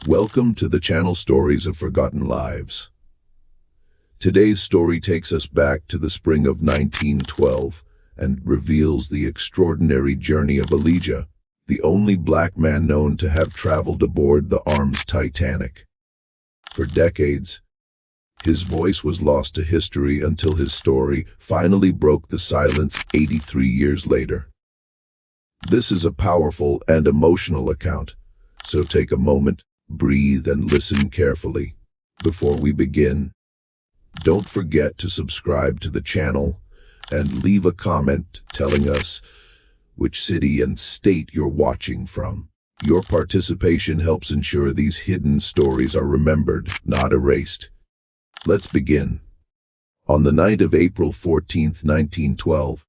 Welcome to the channel Stories of Forgotten Lives. Today's story takes us back to the spring of 1912 and reveals the extraordinary journey of Elijah, the only black man known to have traveled aboard the RMS Titanic. For decades, his voice was lost to history until his story finally broke the silence 83 years later. This is a powerful and emotional account, so take a moment, breathe and listen carefully. Before we begin, don't forget to subscribe to the channel and leave a comment telling us which city and state you're watching from. Your participation helps ensure these hidden stories are remembered, not erased. Let's begin. On the night of April 14, 1912,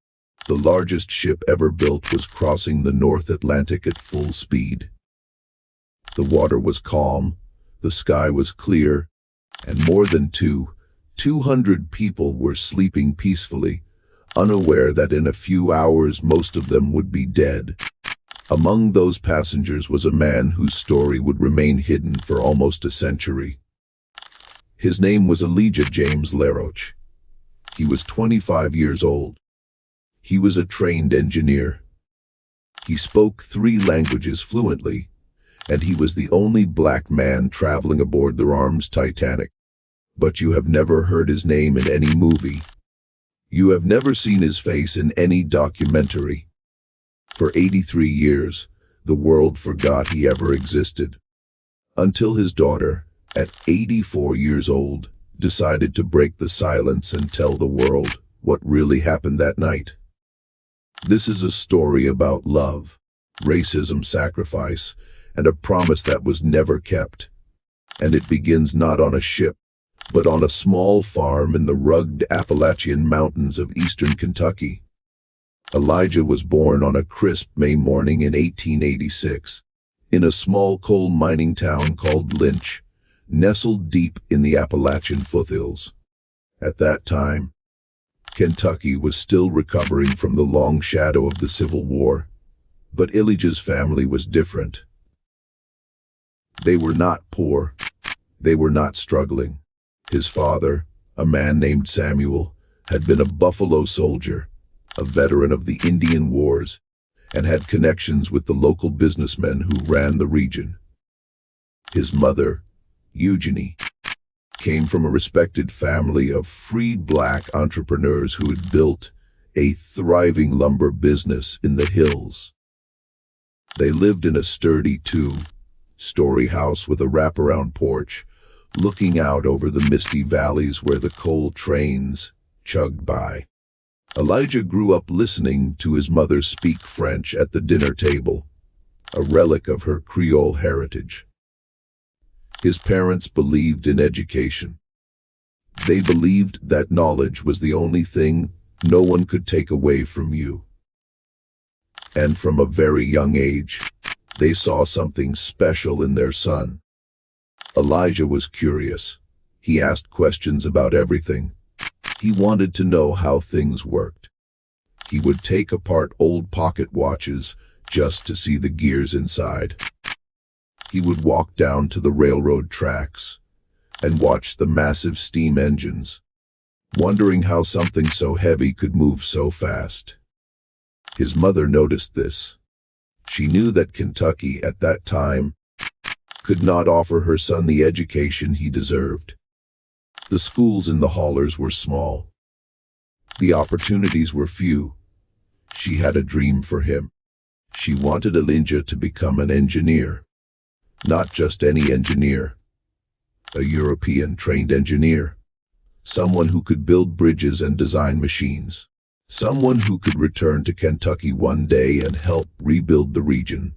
the largest ship ever built was crossing the North Atlantic at full speed. The water was calm, the sky was clear, and more than 200 people were sleeping peacefully, unaware that in a few hours most of them would be dead. Among those passengers was a man whose story would remain hidden for almost a century. His name was Elijah James Laroche. He was 25 years old. He was a trained engineer. He spoke 3 languages fluently, and he was the only black man traveling aboard the RMS Titanic. But you have never heard his name in any movie. You have never seen his face in any documentary. For 83 years, the world forgot he ever existed. Until his daughter, at 84 years old, decided to break the silence and tell the world what really happened that night. This is a story about love, racism, sacrifice, and a promise that was never kept. And it begins not on a ship, but on a small farm in the rugged Appalachian Mountains of eastern Kentucky. Elijah was born on a crisp May morning in 1886, in a small coal mining town called Lynch, nestled deep in the Appalachian foothills. At that time, Kentucky was still recovering from the long shadow of the Civil War, but Elijah's family was different. They were not poor. They were not struggling. His father, a man named Samuel, had been a Buffalo soldier, a veteran of the Indian Wars, and had connections with the local businessmen who ran the region. His mother, Eugenie, came from a respected family of freed black entrepreneurs who had built a thriving lumber business in the hills. They lived in a sturdy 2-story house with a wraparound porch, looking out over the misty valleys where the coal trains chugged by. Elijah grew up listening to his mother speak French at the dinner table, a relic of her Creole heritage. His parents believed in education. They believed that knowledge was the only thing no one could take away from you. And from a very young age, they saw something special in their son. Elijah was curious. He asked questions about everything. He wanted to know how things worked. He would take apart old pocket watches just to see the gears inside. He would walk down to the railroad tracks and watch the massive steam engines, wondering how something so heavy could move so fast. His mother noticed this. She knew that Kentucky at that time could not offer her son the education he deserved. The schools in the hollers were small. The opportunities were few. She had a dream for him. She wanted Elijah to become an engineer. Not just any engineer. A European-trained engineer. Someone who could build bridges and design machines. Someone who could return to Kentucky one day and help rebuild the region.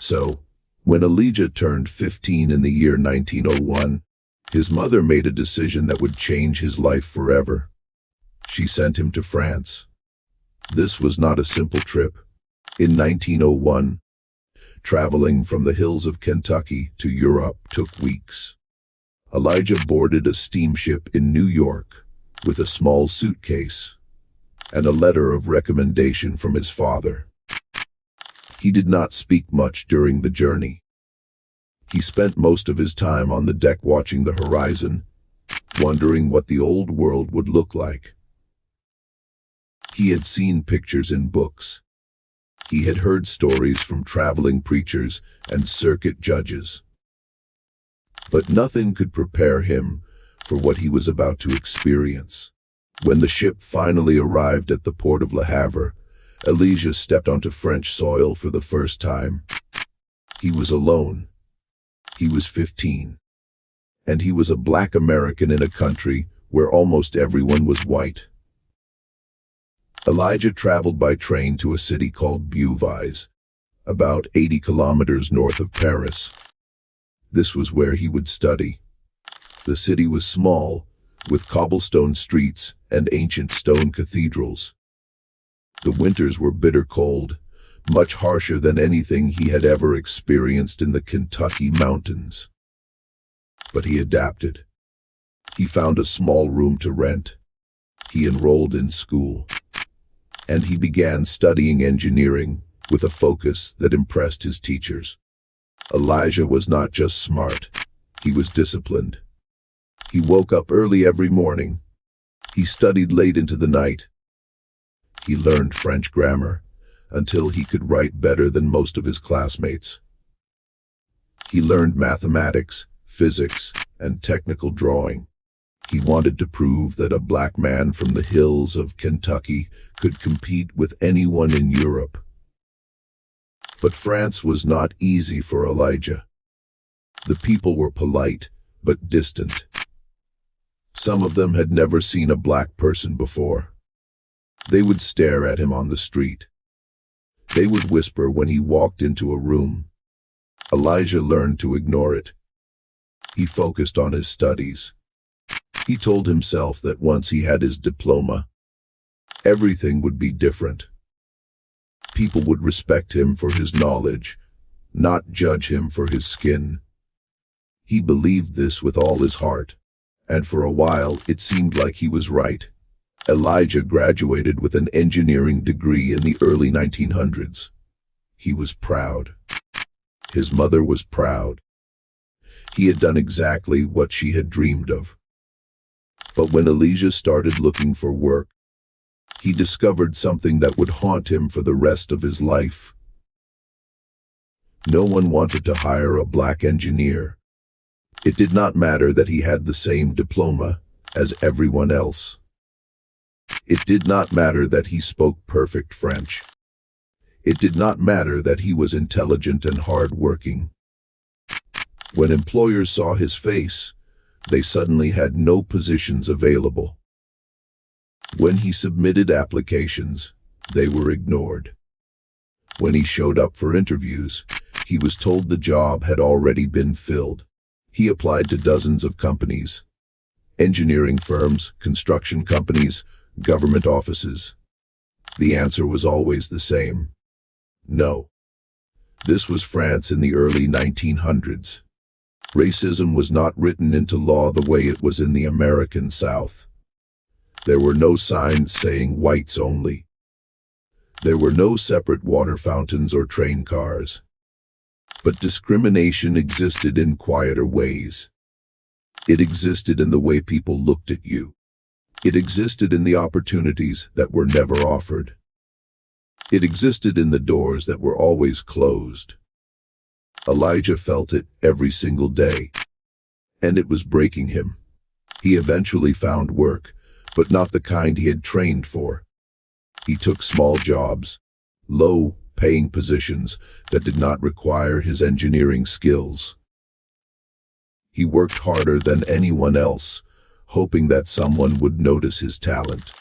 So, when Elijah turned 15 in the year 1901, his mother made a decision that would change his life forever. She sent him to France. This was not a simple trip. In 1901, traveling from the hills of Kentucky to Europe took weeks. Elijah boarded a steamship in New York with a small suitcase and a letter of recommendation from his father. He did not speak much during the journey. He spent most of his time on the deck watching the horizon, wondering what the old world would look like. He had seen pictures in books. He had heard stories from traveling preachers and circuit judges. But nothing could prepare him for what he was about to experience. When the ship finally arrived at the port of Le Havre, Elijah stepped onto French soil for the first time. He was alone. He was 15. And he was a black American in a country where almost everyone was white. Elijah traveled by train to a city called Beauvais, about 80 kilometers north of Paris. This was where he would study. The city was small, with cobblestone streets and ancient stone cathedrals. The winters were bitter cold, much harsher than anything he had ever experienced in the Kentucky mountains. But he adapted. He found a small room to rent. He enrolled in school. And he began studying engineering with a focus that impressed his teachers. Elijah was not just smart, he was disciplined. He woke up early every morning. He studied late into the night. He learned French grammar until he could write better than most of his classmates. He learned mathematics, physics, and technical drawing. He wanted to prove that a black man from the hills of Kentucky could compete with anyone in Europe. But France was not easy for Elijah. The people were polite, but distant. Some of them had never seen a black person before. They would stare at him on the street. They would whisper when he walked into a room. Elijah learned to ignore it. He focused on his studies. He told himself that once he had his diploma, everything would be different. People would respect him for his knowledge, not judge him for his skin. He believed this with all his heart, and for a while it seemed like he was right. Elijah graduated with an engineering degree in the early 1900s. He was proud. His mother was proud. He had done exactly what she had dreamed of. But when Elijah started looking for work, he discovered something that would haunt him for the rest of his life. No one wanted to hire a black engineer. It did not matter that he had the same diploma as everyone else. It did not matter that he spoke perfect French. It did not matter that he was intelligent and hard-working. When employers saw his face, they suddenly had no positions available. When he submitted applications, they were ignored. When he showed up for interviews, he was told the job had already been filled. He applied to dozens of companies, engineering firms, construction companies, government offices. The answer was always the same: no. This was France in the early 1900s. Racism was not written into law the way it was in the American South. There were no signs saying whites only. There were no separate water fountains or train cars. But discrimination existed in quieter ways. It existed in the way people looked at you. It existed in the opportunities that were never offered. It existed in the doors that were always closed. Elijah felt it every single day, and it was breaking him. He eventually found work, but not the kind he had trained for. He took small jobs, low-paying positions that did not require his engineering skills. He worked harder than anyone else, hoping that someone would notice his talent.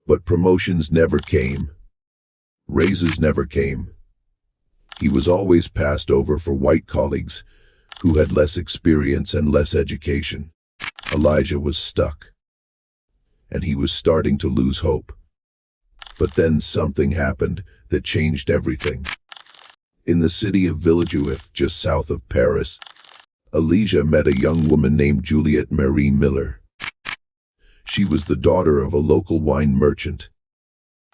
But promotions never came. Raises never came. He was always passed over for white colleagues who had less experience and less education. Elijah was stuck, and he was starting to lose hope. But then something happened that changed everything. In the city of Villejuif, just south of Paris, Elijah met a young woman named Juliette Marie Miller. She was the daughter of a local wine merchant.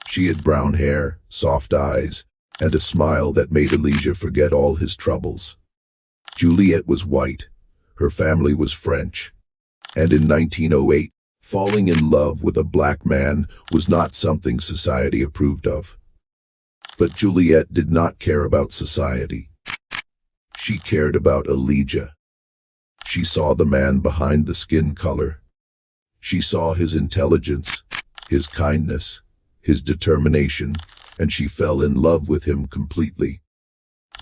She had brown hair, soft eyes, and a smile that made Elijah forget all his troubles. Juliette was white, her family was French, and in 1908, falling in love with a black man was not something society approved of. But Juliette did not care about society. She cared about Elijah. She saw the man behind the skin color. She saw his intelligence, his kindness, his determination, and she fell in love with him completely.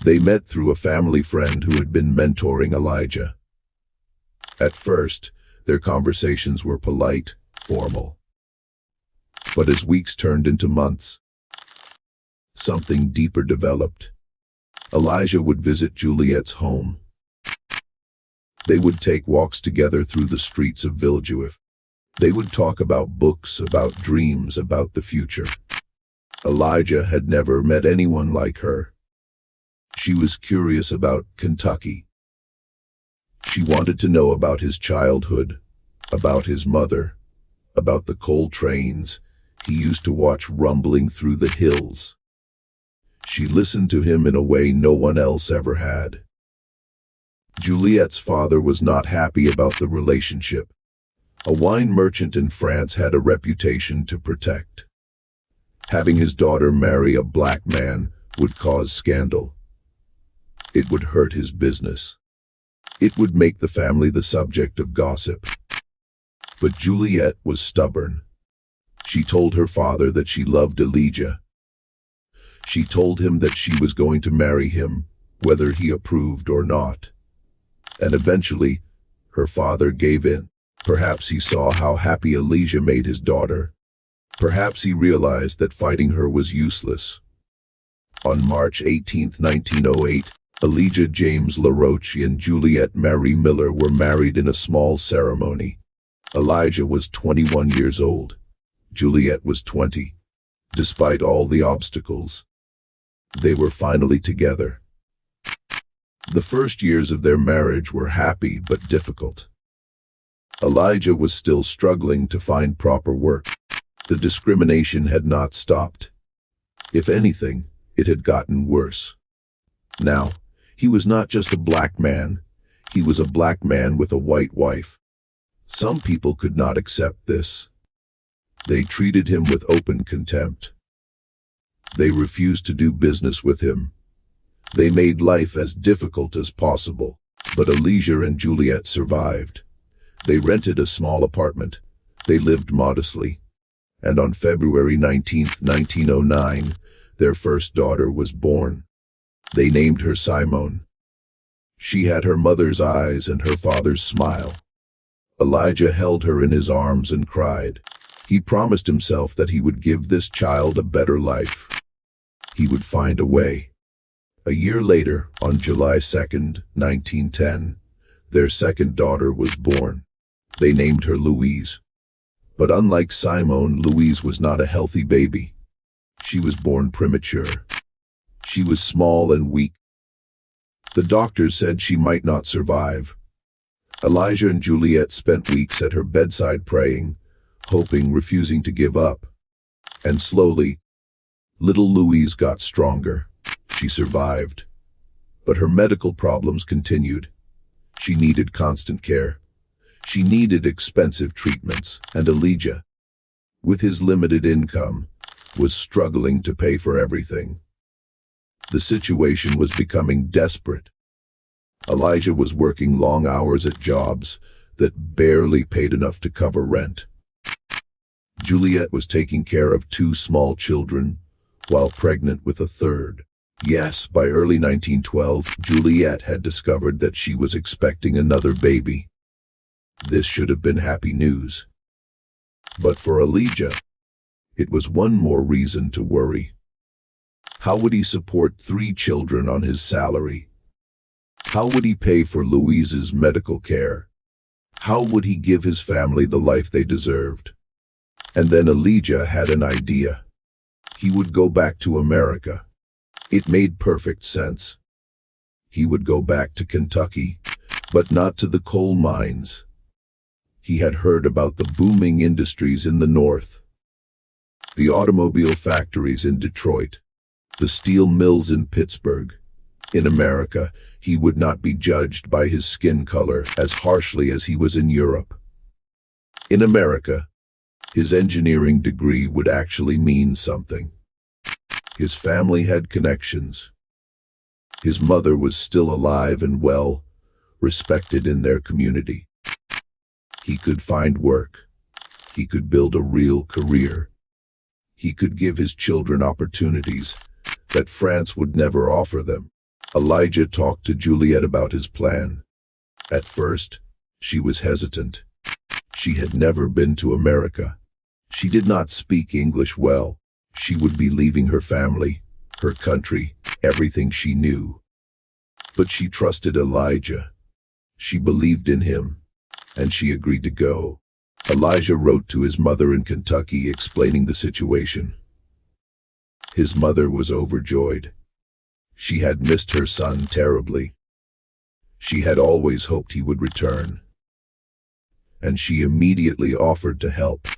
They met through a family friend who had been mentoring Elijah. At first, their conversations were polite, formal. But as weeks turned into months, something deeper developed. Elijah would visit Juliette's home. They would take walks together through the streets of Villejuif. They would talk about books, about dreams, about the future. Elijah had never met anyone like her. She was curious about Kentucky. She wanted to know about his childhood, about his mother, about the coal trains he used to watch rumbling through the hills. She listened to him in a way no one else ever had. Juliette's father was not happy about the relationship. A wine merchant in France had a reputation to protect. Having his daughter marry a black man would cause scandal. It would hurt his business. It would make the family the subject of gossip. But Juliette was stubborn. She told her father that she loved Elijah. She told him that she was going to marry him, whether he approved or not. And eventually, her father gave in. Perhaps he saw how happy Elijah made his daughter. Perhaps he realized that fighting her was useless. On March 18, 1908, Elijah James Laroche and Juliette Marie Miller were married in a small ceremony. Elijah was 21 years old. Juliette was 20. Despite all the obstacles, they were finally together. The first years of their marriage were happy but difficult. Elijah was still struggling to find proper work. The discrimination had not stopped. If anything, it had gotten worse. Now, he was not just a black man, he was a black man with a white wife. Some people could not accept this. They treated him with open contempt. They refused to do business with him. They made life as difficult as possible. But Elijah and Juliette survived. They rented a small apartment. They lived modestly. And on February 19, 1909, their first daughter was born. They named her Simone. She had her mother's eyes and her father's smile. Elijah held her in his arms and cried. He promised himself that he would give this child a better life. He would find a way. A year later, on July 2, 1910, their second daughter was born. They named her Louise. But unlike Simone, Louise was not a healthy baby. She was born premature. She was small and weak. The doctors said she might not survive. Elijah and Juliette spent weeks at her bedside praying, hoping, refusing to give up. And slowly, little Louise got stronger. She survived. But her medical problems continued. She needed constant care. She needed expensive treatments, and Elijah, with his limited income, was struggling to pay for everything. The situation was becoming desperate. Elijah was working long hours at jobs that barely paid enough to cover rent. Juliette was taking care of 2 small children, while pregnant with a third. Yes, by early 1912, Juliette had discovered that she was expecting another baby. This should have been happy news. But for Elijah, it was one more reason to worry. How would he support 3 children on his salary? How would he pay for Louise's medical care? How would he give his family the life they deserved? And then Elijah had an idea. He would go back to America. It made perfect sense. He would go back to Kentucky, but not to the coal mines. He had heard about the booming industries in the North. The automobile factories in Detroit, the steel mills in Pittsburgh, In America, he would not be judged by his skin color as harshly as he was in Europe. In America, his engineering degree would actually mean something. His family had connections. His mother was still alive and well, respected in their community. He could find work. He could build a real career. He could give his children opportunities that France would never offer them. Elijah talked to Juliet about his plan. At first, she was hesitant. She had never been to America. She did not speak English well. She would be leaving her family, her country, everything she knew. But she trusted Elijah. She believed in him, and she agreed to go. Elijah wrote to his mother in Kentucky explaining the situation. His mother was overjoyed. She had missed her son terribly. She had always hoped he would return. And she immediately offered to help.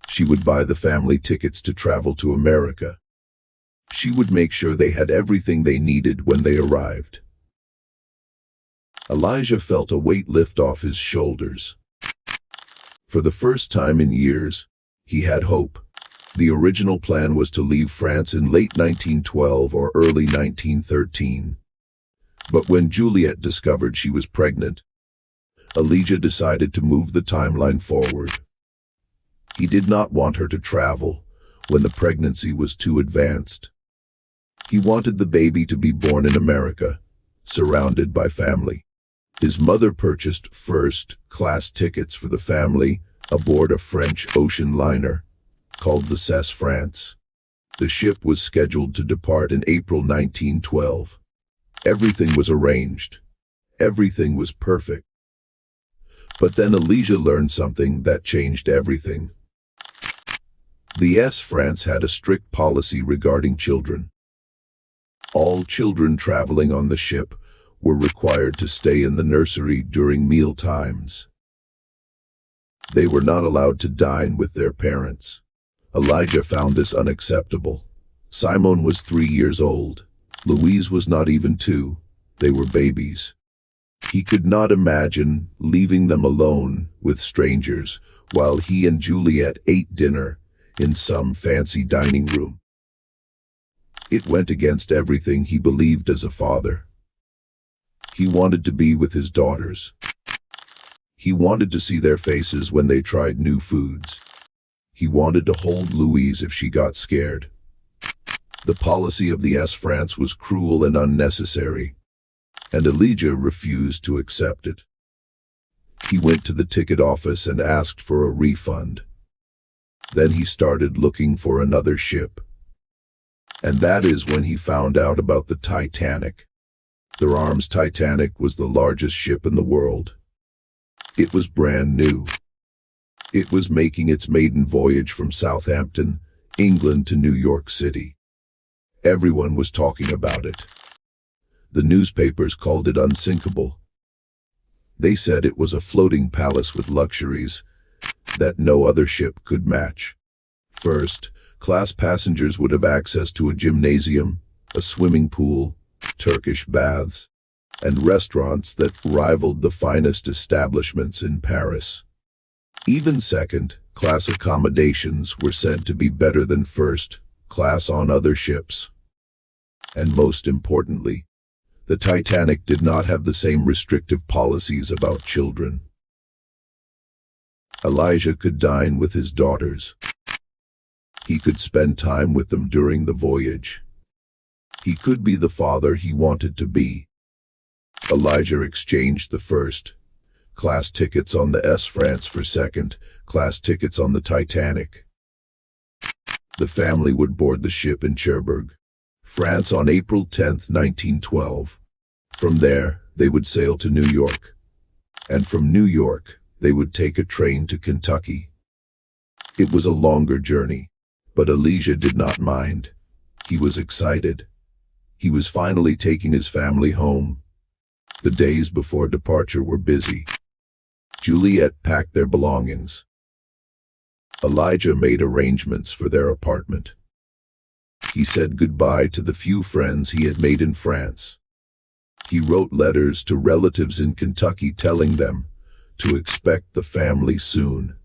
She would buy the family tickets to travel to America. She would make sure they had everything they needed when they arrived. Elijah felt a weight lift off his shoulders. For the first time in years, he had hope. The original plan was to leave France in late 1912 or early 1913. But when Juliet discovered she was pregnant, Elijah decided to move the timeline forward. He did not want her to travel when the pregnancy was too advanced. He wanted the baby to be born in America, surrounded by family. His mother purchased first-class tickets for the family aboard a French ocean liner called the RMS France. The ship was scheduled to depart in April 1912. Everything was arranged. Everything was perfect. But then Elijah learned something that changed everything. The RMS France had a strict policy regarding children. All children traveling on the ship were required to stay in the nursery during meal times. They were not allowed to dine with their parents. Elijah found this unacceptable. Simon was 3 years old. Louise was not even 2. They were babies. He could not imagine leaving them alone with strangers while he and Juliet ate dinner in some fancy dining room. It went against everything he believed as a father. He wanted to be with his daughters. He wanted to see their faces when they tried new foods. He wanted to hold Louise if she got scared. The policy of the RMS France was cruel and unnecessary, and Elijah refused to accept it. He went to the ticket office and asked for a refund. Then he started looking for another ship. And that is when he found out about the Titanic. The RMS Titanic was the largest ship in the world. It was brand new. It was making its maiden voyage from Southampton, England to New York City. Everyone was talking about it. The newspapers called it unsinkable. They said it was a floating palace with luxuries that no other ship could match. First-class passengers would have access to a gymnasium, a swimming pool, Turkish baths, and restaurants that rivaled the finest establishments in Paris. Even second-class accommodations were said to be better than first-class on other ships. And most importantly, the Titanic did not have the same restrictive policies about children. Elijah could dine with his daughters. He could spend time with them during the voyage. He could be the father he wanted to be. Elijah exchanged the first-class tickets on the RMS France for second-class tickets on the Titanic. The family would board the ship in Cherbourg, France on April 10, 1912. From there, they would sail to New York. And from New York, they would take a train to Kentucky. It was a longer journey, but Elijah did not mind. He was excited. He was finally taking his family home. The days before departure were busy. Juliet packed their belongings. Elijah made arrangements for their apartment. He said goodbye to the few friends he had made in France. He wrote letters to relatives in Kentucky telling them to expect the family soon.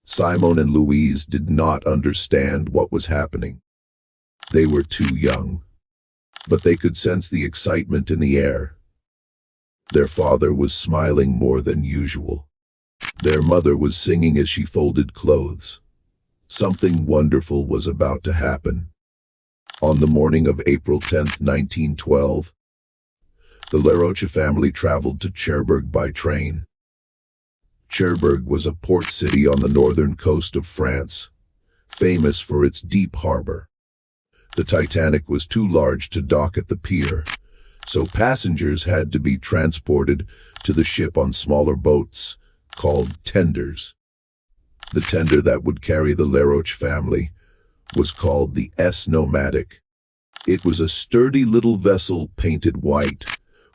Simon and Louise did not understand what was happening. They were too young, but they could sense the excitement in the air. Their father was smiling more than usual. Their mother was singing as she folded clothes. Something wonderful was about to happen. On the morning of April 10th, 1912, the Laroche family traveled to Cherbourg by train. Cherbourg was a port city on the northern coast of France, famous for its deep harbor. The Titanic was too large to dock at the pier, so passengers had to be transported to the ship on smaller boats, called tenders. The tender that would carry the Laroche family was called the S. Nomadic. It was a sturdy little vessel painted white,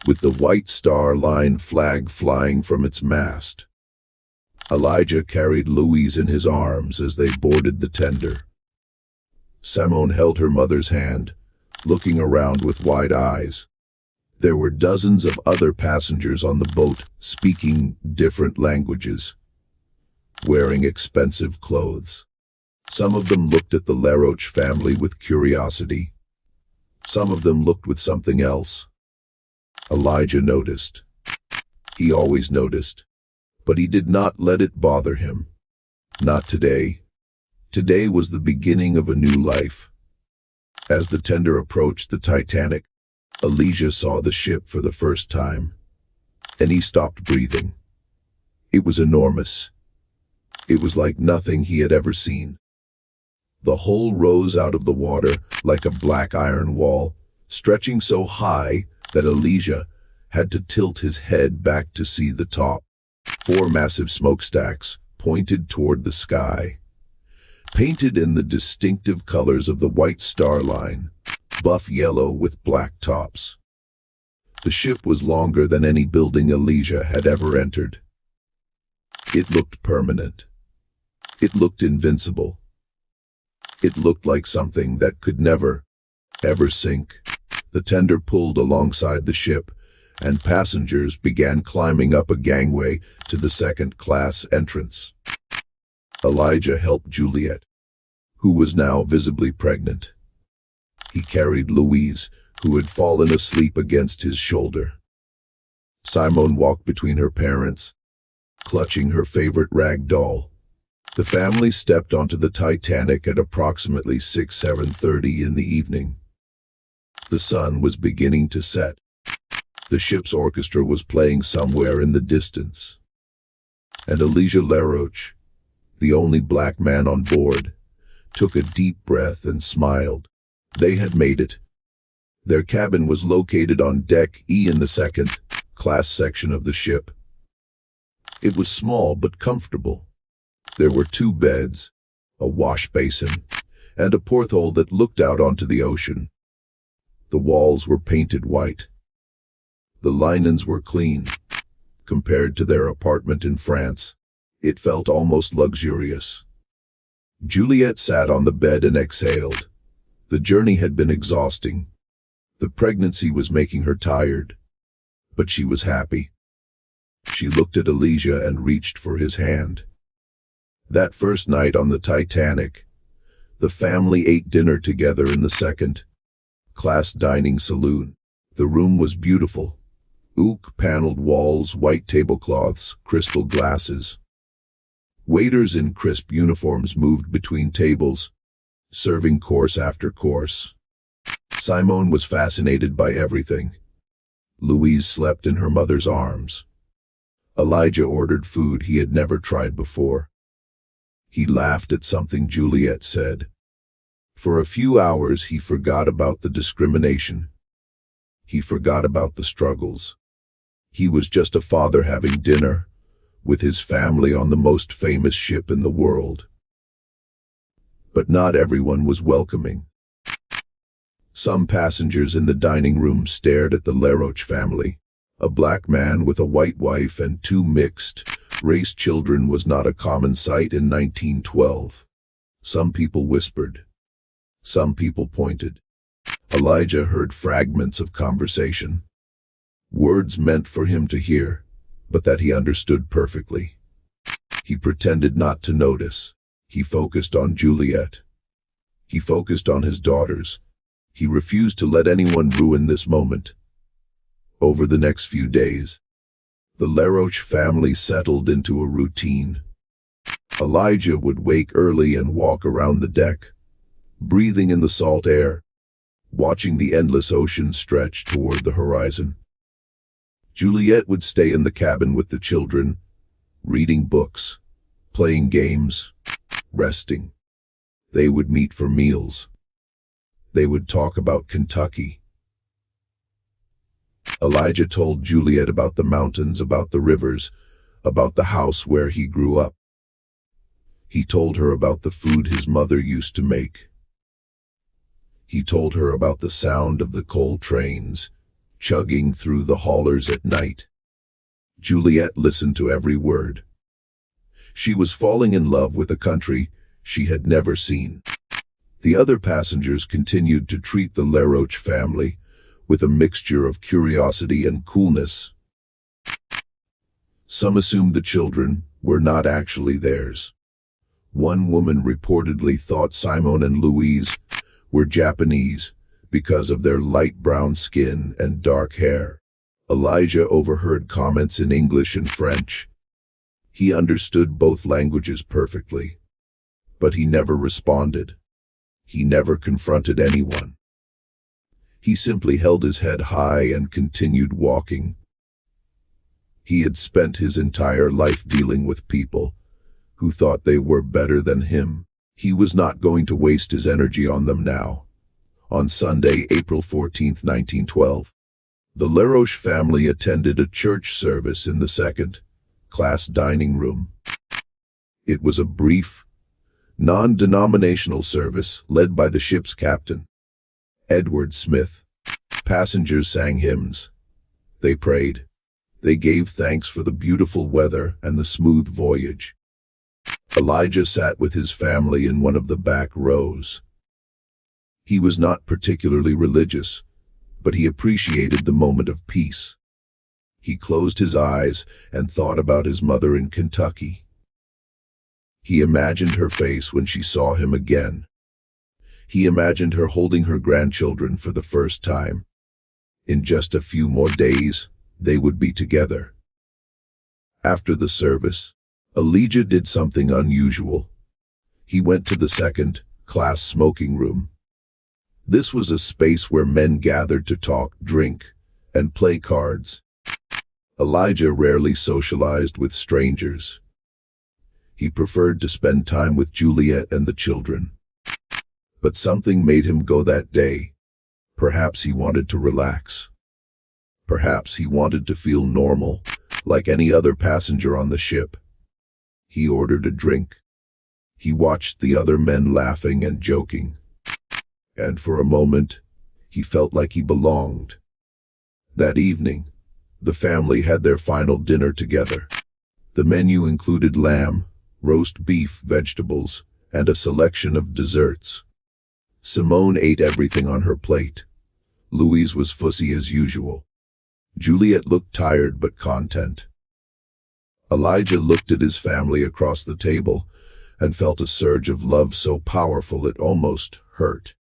with the White Star Line flag flying from its mast. Elijah carried Louise in his arms as they boarded the tender. Simone held her mother's hand, looking around with wide eyes. There were dozens of other passengers on the boat, speaking different languages, wearing expensive clothes. Some of them looked at the Laroche family with curiosity. Some of them looked with something else. Elijah noticed. He always noticed, but he did not let it bother him. Not today. Today was the beginning of a new life. As the tender approached the Titanic, Elijah saw the ship for the first time, and he stopped breathing. It was enormous. It was like nothing he had ever seen. The hull rose out of the water like a black iron wall, stretching so high that Elijah had to tilt his head back to see the top. 4 massive smokestacks pointed toward the sky, painted in the distinctive colors of the White Star Line, buff yellow with black tops. The ship was longer than any building Elijah had ever entered. It looked permanent. It looked invincible. It looked like something that could never, ever sink. The tender pulled alongside the ship, and passengers began climbing up a gangway to the second-class entrance. Elijah helped Juliet, who was now visibly pregnant. He carried Louise, who had fallen asleep against his shoulder. Simone walked between her parents, clutching her favorite rag doll. The family stepped onto the Titanic at approximately 7:30 in the evening. The sun was beginning to set. The ship's orchestra was playing somewhere in the distance. And Elijah Laroche, the only black man on board, took a deep breath and smiled. They had made it. Their cabin was located on Deck E in the second-class section of the ship. It was small but comfortable. There were 2 beds, a wash basin, and a porthole that looked out onto the ocean. The walls were painted white. The linens were clean. Compared to their apartment in France, it felt almost luxurious. Juliet sat on the bed and exhaled. The journey had been exhausting. The pregnancy was making her tired, but she was happy. She looked at Elijah and reached for his hand. That first night on the Titanic, the family ate dinner together in the second-class dining saloon. The room was beautiful. Oak-paneled walls, white tablecloths, crystal glasses. Waiters in crisp uniforms moved between tables, serving course after course. Simone was fascinated by everything. Louise slept in her mother's arms. Elijah ordered food he had never tried before. He laughed at something Juliet said. For a few hours he forgot about the discrimination. He forgot about the struggles. He was just a father having dinner with his family on the most famous ship in the world. But not everyone was welcoming. Some passengers in the dining room stared at the Laroche family. A black man with a white wife and 2 mixed-race children was not a common sight in 1912. Some people whispered. Some people pointed. Elijah heard fragments of conversation. Words meant for him to hear, but that he understood perfectly. He pretended not to notice. He focused on Juliet. He focused on his daughters. He refused to let anyone ruin this moment. Over the next few days, the Laroche family settled into a routine. Elijah would wake early and walk around the deck, breathing in the salt air, watching the endless ocean stretch toward the horizon. Juliet would stay in the cabin with the children, reading books, playing games, resting. They would meet for meals. They would talk about Kentucky. Elijah told Juliet about the mountains, about the rivers, about the house where he grew up. He told her about the food his mother used to make. He told her about the sound of the coal trains chugging through the haulers at night. Juliet listened to every word. She was falling in love with a country she had never seen. The other passengers continued to treat the Laroche family with a mixture of curiosity and coolness. Some assumed the children were not actually theirs. One woman reportedly thought Simone and Louise were Japanese because of their light brown skin and dark hair. Elijah overheard comments in English and French. He understood both languages perfectly, but he never responded. He never confronted anyone. He simply held his head high and continued walking. He had spent his entire life dealing with people who thought they were better than him. He was not going to waste his energy on them now. On Sunday, April 14, 1912, the Laroche family attended a church service in the second-class dining room. It was a brief, non-denominational service led by the ship's captain, Edward Smith. Passengers sang hymns. They prayed. They gave thanks for the beautiful weather and the smooth voyage. Elijah sat with his family in one of the back rows. He was not particularly religious, but he appreciated the moment of peace. He closed his eyes and thought about his mother in Kentucky. He imagined her face when she saw him again. He imagined her holding her grandchildren for the first time. In just a few more days, they would be together. After the service, Elijah did something unusual. He went to the second-class smoking room. This was a space where men gathered to talk, drink, and play cards. Elijah rarely socialized with strangers. He preferred to spend time with Juliet and the children. But something made him go that day. Perhaps he wanted to relax. Perhaps he wanted to feel normal, like any other passenger on the ship. He ordered a drink. He watched the other men laughing and joking. And for a moment, he felt like he belonged. That evening, the family had their final dinner together. The menu included lamb, roast beef, vegetables, and a selection of desserts. Simone ate everything on her plate. Louise was fussy as usual. Juliet looked tired but content. Elijah looked at his family across the table and felt a surge of love so powerful it almost hurt.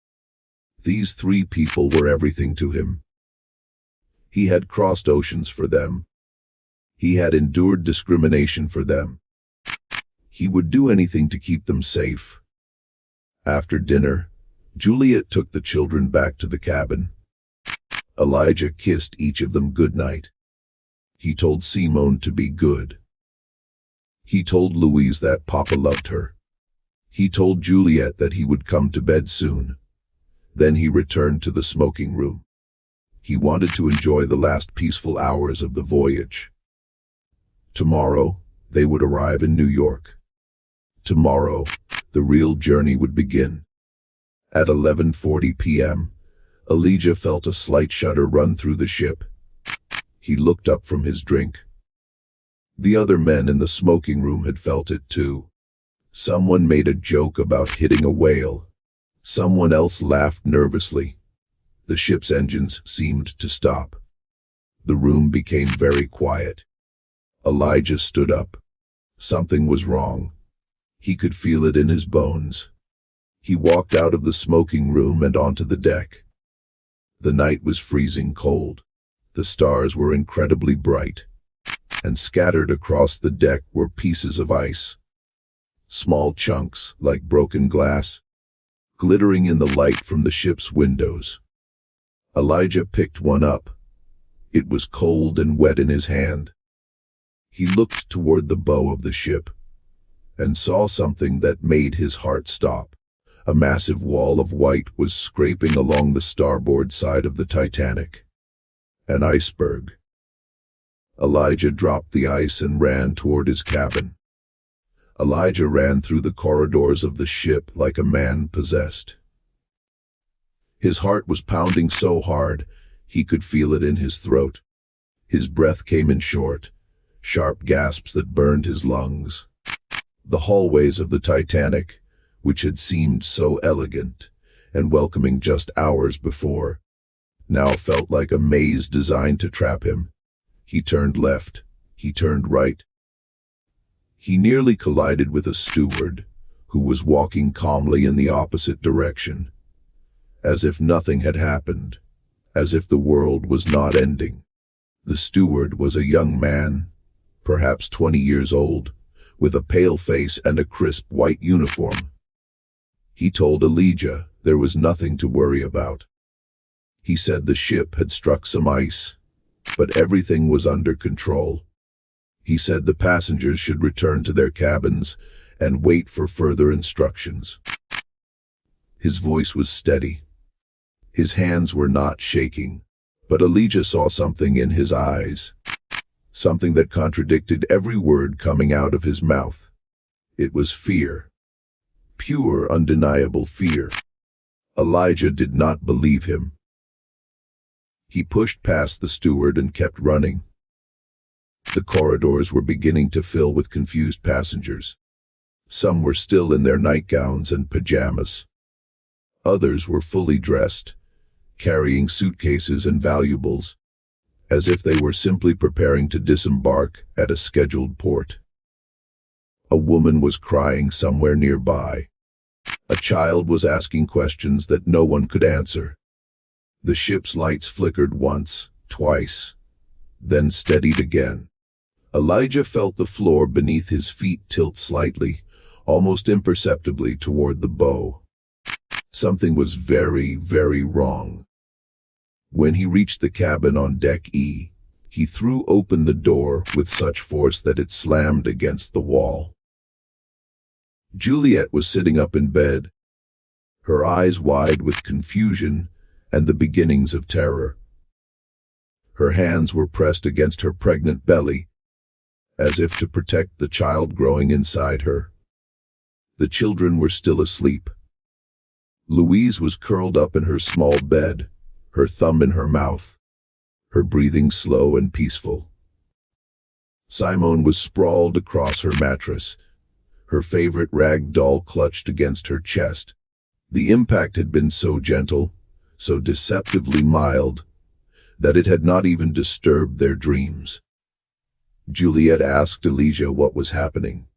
These three people were everything to him. He had crossed oceans for them. He had endured discrimination for them. He would do anything to keep them safe. After dinner, Juliet took the children back to the cabin. Elijah kissed each of them goodnight. He told Simone to be good. He told Louise that Papa loved her. He told Juliet that he would come to bed soon. Then he returned to the smoking room. He wanted to enjoy the last peaceful hours of the voyage. Tomorrow, they would arrive in New York. Tomorrow, the real journey would begin. At 11:40 p.m., Elijah felt a slight shudder run through the ship. He looked up from his drink. The other men in the smoking room had felt it too. Someone made a joke about hitting a whale. Someone else laughed nervously. The ship's engines seemed to stop. The room became very quiet. Elijah stood up. Something was wrong. He could feel it in his bones. He walked out of the smoking room and onto the deck. The night was freezing cold. The stars were incredibly bright, and scattered across the deck were pieces of ice. Small chunks, like broken glass, glittering in the light from the ship's windows. Elijah picked one up. It was cold and wet in his hand. He looked toward the bow of the ship and saw something that made his heart stop. A massive wall of white was scraping along the starboard side of the Titanic. An iceberg. Elijah dropped the ice and ran toward his cabin. Elijah ran through the corridors of the ship like a man possessed. His heart was pounding so hard, he could feel it in his throat. His breath came in short, sharp gasps that burned his lungs. The hallways of the Titanic, which had seemed so elegant and welcoming just hours before, now felt like a maze designed to trap him. He turned left. He turned right. He nearly collided with a steward who was walking calmly in the opposite direction, as if nothing had happened, as if the world was not ending. The steward was a young man, perhaps 20 years old, with a pale face and a crisp white uniform. He told Elijah there was nothing to worry about. He said the ship had struck some ice, but everything was under control. He said the passengers should return to their cabins and wait for further instructions. His voice was steady. His hands were not shaking, but Elijah saw something in his eyes, something that contradicted every word coming out of his mouth. It was fear. Pure, undeniable fear. Elijah did not believe him. He pushed past the steward and kept running. The corridors were beginning to fill with confused passengers. Some were still in their nightgowns and pajamas. Others were fully dressed, carrying suitcases and valuables, as if they were simply preparing to disembark at a scheduled port. A woman was crying somewhere nearby. A child was asking questions that no one could answer. The ship's lights flickered once, twice, then steadied again. Elijah felt the floor beneath his feet tilt slightly, almost imperceptibly toward the bow. Something was very, very wrong. When he reached the cabin on Deck E, he threw open the door with such force that it slammed against the wall. Juliet was sitting up in bed, her eyes wide with confusion and the beginnings of terror. Her hands were pressed against her pregnant belly, as if to protect the child growing inside her. The children were still asleep. Louise was curled up in her small bed, her thumb in her mouth, her breathing slow and peaceful. Simone was sprawled across her mattress, her favorite rag doll clutched against her chest. The impact had been so gentle, so deceptively mild, that it had not even disturbed their dreams. Juliet asked Elijah what was happening.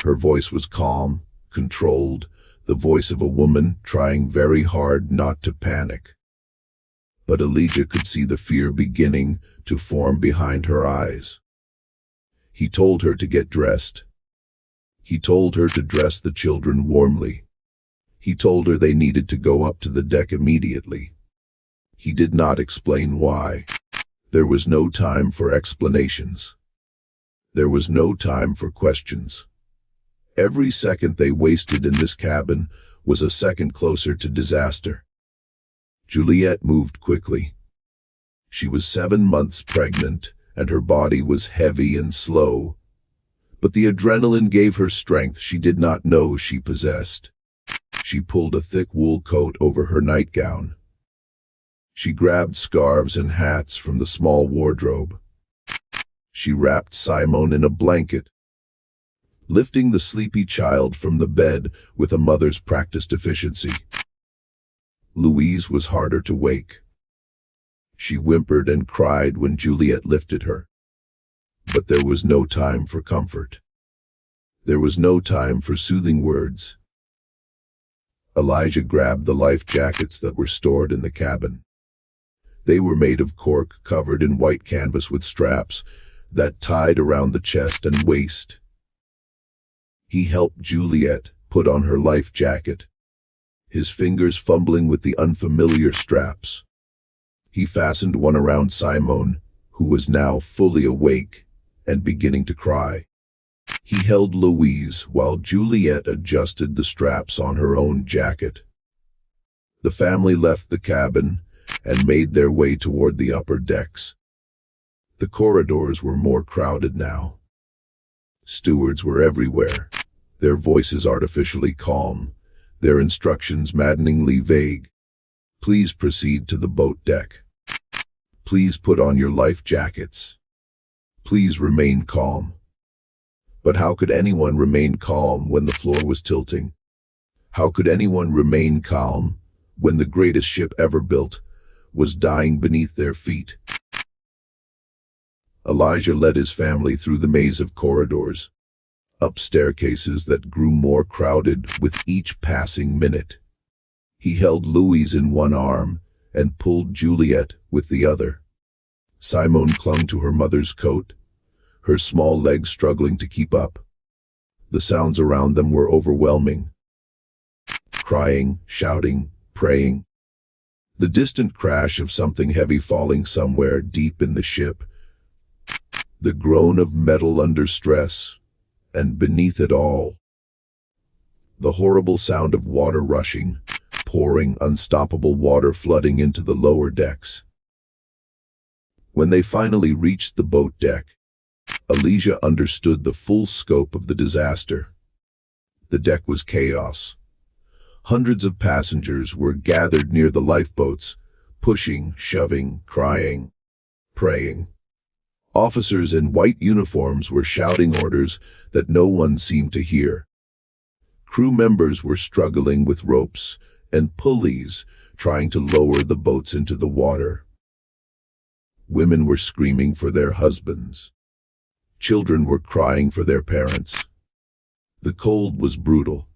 Her voice was calm, controlled, the voice of a woman trying very hard not to panic. But Elijah could see the fear beginning to form behind her eyes. He told her to get dressed. He told her to dress the children warmly. He told her they needed to go up to the deck immediately. He did not explain why. There was no time for explanations. There was no time for questions. Every second they wasted in this cabin was a second closer to disaster. Juliet moved quickly. She was 7 months pregnant, and her body was heavy and slow. But the adrenaline gave her strength she did not know she possessed. She pulled a thick wool coat over her nightgown. She grabbed scarves and hats from the small wardrobe. She wrapped Simone in a blanket, lifting the sleepy child from the bed with a mother's practiced efficiency. Louise was harder to wake. She whimpered and cried when Juliet lifted her. But there was no time for comfort. There was no time for soothing words. Elijah grabbed the life jackets that were stored in the cabin. They were made of cork covered in white canvas with straps that tied around the chest and waist. He helped Juliet put on her life jacket, his fingers fumbling with the unfamiliar straps. He fastened one around Simone, who was now fully awake and beginning to cry. He held Louise while Juliet adjusted the straps on her own jacket. The family left the cabin and made their way toward the upper decks. The corridors were more crowded now. Stewards were everywhere, their voices artificially calm, their instructions maddeningly vague. Please proceed to the boat deck. Please put on your life jackets. Please remain calm. But how could anyone remain calm when the floor was tilting? How could anyone remain calm when the greatest ship ever built was dying beneath their feet? Elijah led his family through the maze of corridors, up staircases that grew more crowded with each passing minute. He held Louise in one arm and pulled Juliet with the other. Simone clung to her mother's coat, her small legs struggling to keep up. The sounds around them were overwhelming. Crying, shouting, praying. The distant crash of something heavy falling somewhere deep in the ship. The groan of metal under stress, and beneath it all, the horrible sound of water rushing, pouring unstoppable water flooding into the lower decks. When they finally reached the boat deck, Elijah understood the full scope of the disaster. The deck was chaos. Hundreds of passengers were gathered near the lifeboats, pushing, shoving, crying, praying. Officers in white uniforms were shouting orders that no one seemed to hear. Crew members were struggling with ropes and pulleys, trying to lower the boats into the water. Women were screaming for their husbands. Children were crying for their parents. The cold was brutal.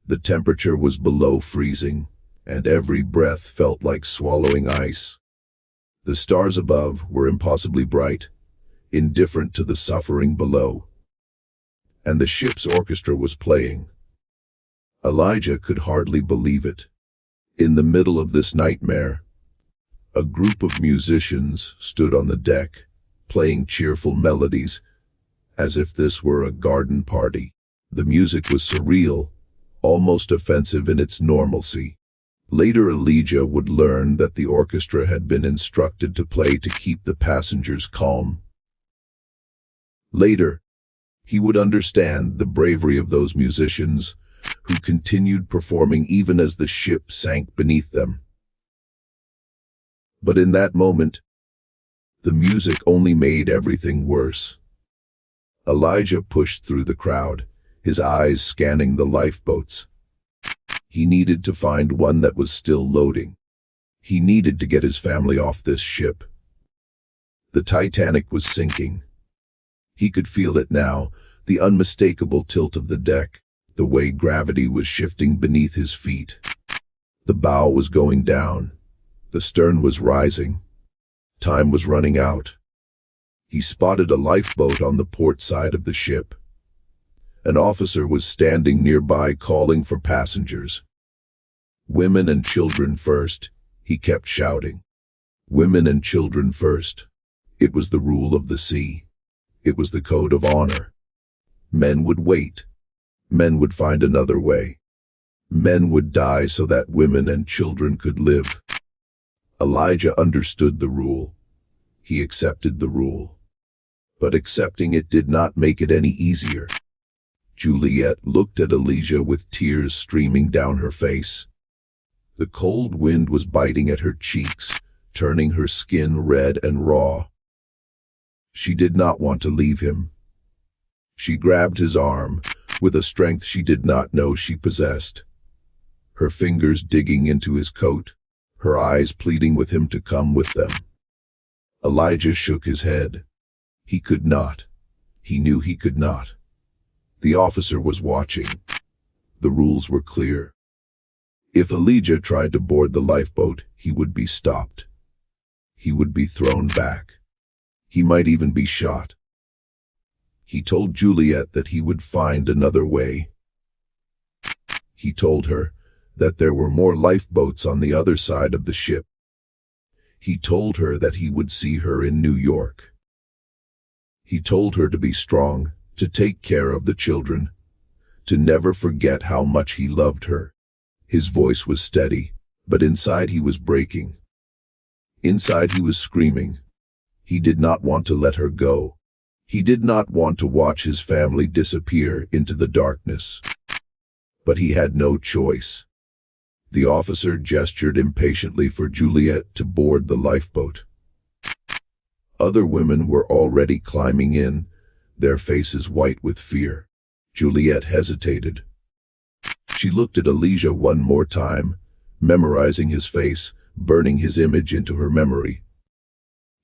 The temperature was below freezing, and every breath felt like swallowing ice. The stars above were impossibly bright, indifferent to the suffering below. And the ship's orchestra was playing. Elijah could hardly believe it. In the middle of this nightmare, a group of musicians stood on the deck, playing cheerful melodies, as if this were a garden party. The music was surreal, almost offensive in its normalcy. Later Elijah would learn that the orchestra had been instructed to play to keep the passengers calm. Later, he would understand the bravery of those musicians, who continued performing even as the ship sank beneath them. But in that moment, the music only made everything worse. Elijah pushed through the crowd, his eyes scanning the lifeboats. He needed to find one that was still loading. He needed to get his family off this ship. The Titanic was sinking. He could feel it now, the unmistakable tilt of the deck, the way gravity was shifting beneath his feet. The bow was going down. The stern was rising. Time was running out. He spotted a lifeboat on the port side of the ship. An officer was standing nearby calling for passengers. Women and children first, he kept shouting. Women and children first. It was the rule of the sea. It was the code of honor. Men would wait. Men would find another way. Men would die so that women and children could live. Elijah understood the rule. He accepted the rule. But accepting it did not make it any easier. Juliet looked at Elijah with tears streaming down her face. The cold wind was biting at her cheeks, turning her skin red and raw. She did not want to leave him. She grabbed his arm with a strength she did not know she possessed. Her fingers digging into his coat, her eyes pleading with him to come with them. Elijah shook his head. He could not. He knew he could not. The officer was watching. The rules were clear. If Elijah tried to board the lifeboat, he would be stopped. He would be thrown back. He might even be shot. He told Juliet that he would find another way. He told her that there were more lifeboats on the other side of the ship. He told her that he would see her in New York. He told her to be strong, to take care of the children, to never forget how much he loved her. His voice was steady, but inside he was breaking. Inside he was screaming. He did not want to let her go. He did not want to watch his family disappear into the darkness. But he had no choice. The officer gestured impatiently for Juliet to board the lifeboat. Other women were already climbing in, their faces white with fear. Juliet hesitated. She looked at Elijah one more time, memorizing his face, burning his image into her memory.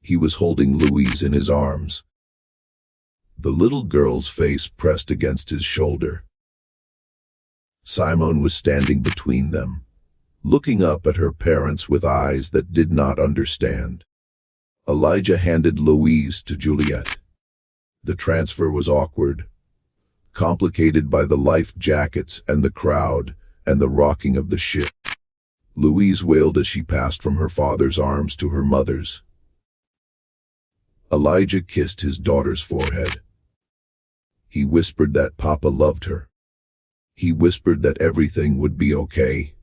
He was holding Louise in his arms. The little girl's face pressed against his shoulder. Simone was standing between them, looking up at her parents with eyes that did not understand. Elijah handed Louise to Juliet. The transfer was awkward, complicated by the life jackets and the crowd and the rocking of the ship. Louise wailed as she passed from her father's arms to her mother's. Elijah kissed his daughter's forehead. He whispered that Papa loved her. He whispered that everything would be okay.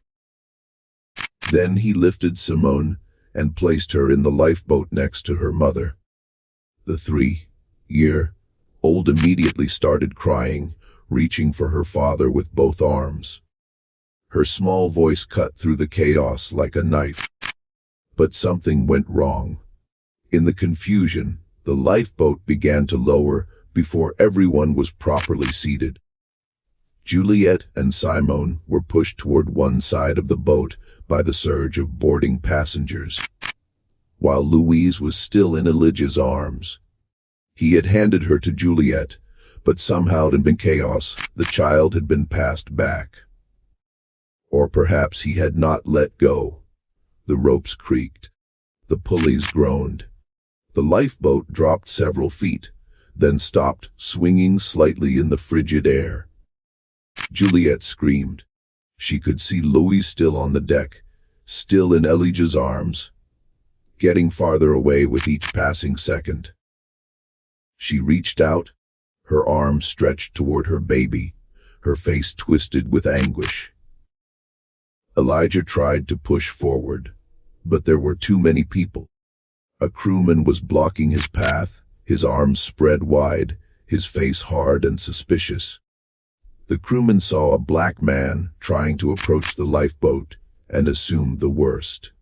Then he lifted Simone and placed her in the lifeboat next to her mother. The 3-year-old immediately started crying, reaching for her father with both arms. Her small voice cut through the chaos like a knife. But something went wrong. In the confusion, the lifeboat began to lower before everyone was properly seated. Juliet and Simone were pushed toward one side of the boat by the surge of boarding passengers, while Louise was still in Elijah's arms. He had handed her to Juliet, but somehow in the chaos, the child had been passed back. Or perhaps he had not let go. The ropes creaked. The pulleys groaned. The lifeboat dropped several feet, then stopped, swinging slightly in the frigid air. Juliet screamed. She could see Louise still on the deck, still in Elijah's arms, getting farther away with each passing second. She reached out, her arms stretched toward her baby, her face twisted with anguish. Elijah tried to push forward, but there were too many people. A crewman was blocking his path, his arms spread wide, his face hard and suspicious. The crewman saw a black man trying to approach the lifeboat and assumed the worst.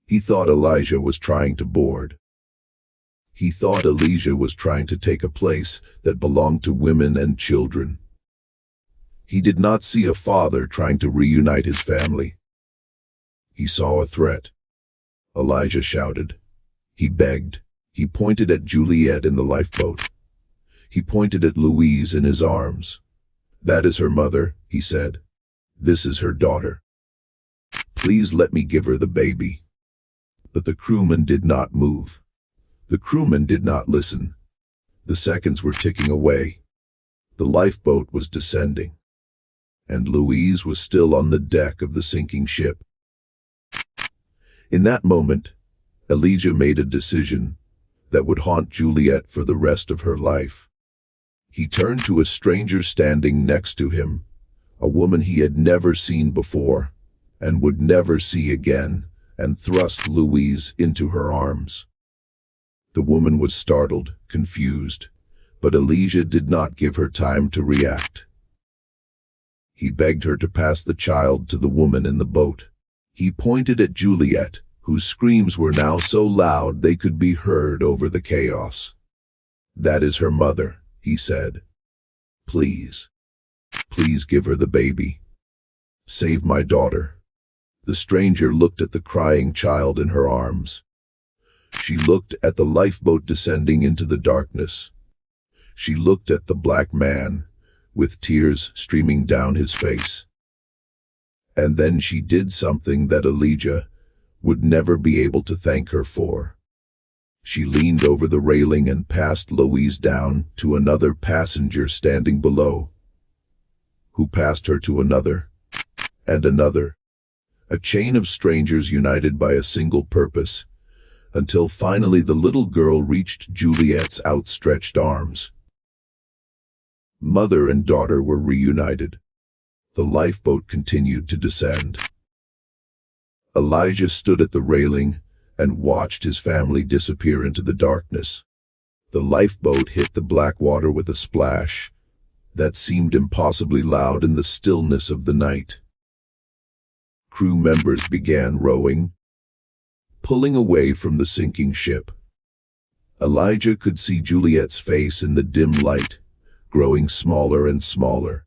He thought Elijah was trying to board. He thought Elijah was trying to take a place that belonged to women and children. He did not see a father trying to reunite his family. He saw a threat. Elijah shouted. He begged. He pointed at Juliet in the lifeboat. He pointed at Louise in his arms. "That is her mother," he said. "This is her daughter. Please let me give her the baby." But the crewman did not move. The crewman did not listen. The seconds were ticking away. The lifeboat was descending, and Louise was still on the deck of the sinking ship. In that moment, Elijah made a decision that would haunt Juliet for the rest of her life. He turned to a stranger standing next to him, a woman he had never seen before and would never see again, and thrust Louise into her arms. The woman was startled, confused, but Elijah did not give her time to react. He begged her to pass the child to the woman in the boat. He pointed at Juliet, whose screams were now so loud they could be heard over the chaos. "That is her mother," he said. Please give her the baby. Save my daughter." The stranger looked at the crying child in her arms. She looked at the lifeboat descending into the darkness. She looked at the black man, with tears streaming down his face. And then she did something that Elijah would never be able to thank her for. She leaned over the railing and passed Louise down to another passenger standing below, who passed her to another, and another. A chain of strangers united by a single purpose, until finally the little girl reached Juliet's outstretched arms. Mother and daughter were reunited. The lifeboat continued to descend. Elijah stood at the railing and watched his family disappear into the darkness. The lifeboat hit the black water with a splash that seemed impossibly loud in the stillness of the night. Crew members began rowing, pulling away from the sinking ship. Elijah could see Juliet's face in the dim light, growing smaller and smaller.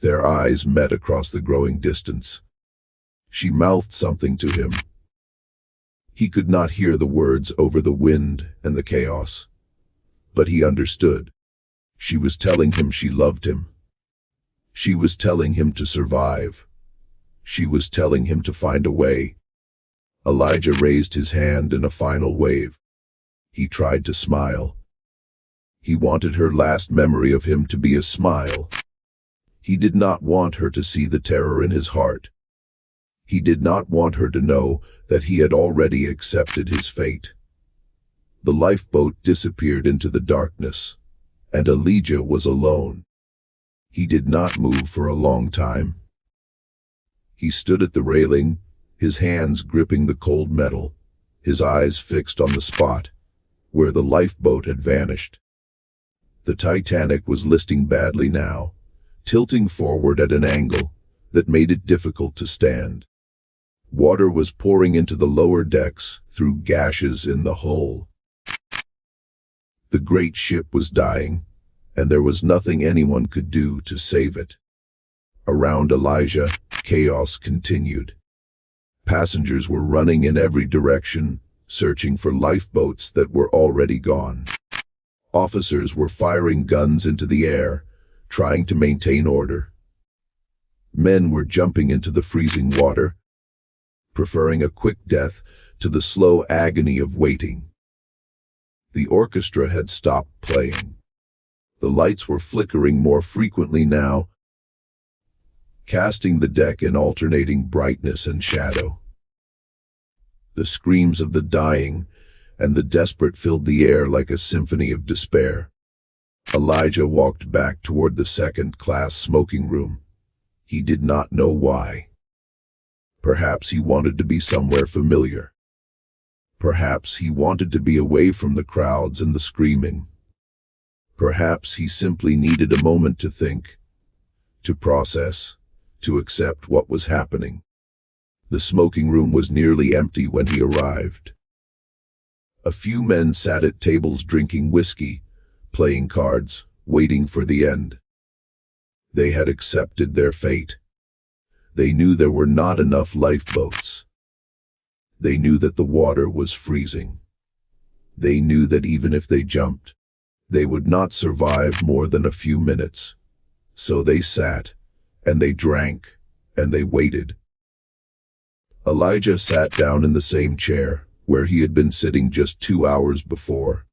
Their eyes met across the growing distance. She mouthed something to him. He could not hear the words over the wind and the chaos, but he understood. She was telling him she loved him. She was telling him to survive. She was telling him to find a way. Elijah raised his hand in a final wave. He tried to smile. He wanted her last memory of him to be a smile. He did not want her to see the terror in his heart. He did not want her to know that he had already accepted his fate. The lifeboat disappeared into the darkness, and Elijah was alone. He did not move for a long time. He stood at the railing, his hands gripping the cold metal, his eyes fixed on the spot where the lifeboat had vanished. The Titanic was listing badly now, tilting forward at an angle that made it difficult to stand. Water was pouring into the lower decks through gashes in the hull. The great ship was dying, and there was nothing anyone could do to save it. Around Elijah, chaos continued. Passengers were running in every direction, searching for lifeboats that were already gone. Officers were firing guns into the air, trying to maintain order. Men were jumping into the freezing water, preferring a quick death to the slow agony of waiting. The orchestra had stopped playing. The lights were flickering more frequently now, casting the deck in alternating brightness and shadow. The screams of the dying and the desperate filled the air like a symphony of despair. Elijah walked back toward the second-class smoking room. He did not know why. Perhaps he wanted to be somewhere familiar. Perhaps he wanted to be away from the crowds and the screaming. Perhaps he simply needed a moment to think, to process, to accept what was happening. The smoking room was nearly empty when he arrived. A few men sat at tables drinking whiskey, playing cards, waiting for the end. They had accepted their fate. They knew there were not enough lifeboats. They knew that the water was freezing. They knew that even if they jumped, they would not survive more than a few minutes. So they sat, and they drank, and they waited. Elijah sat down in the same chair where he had been sitting just 2 hours before.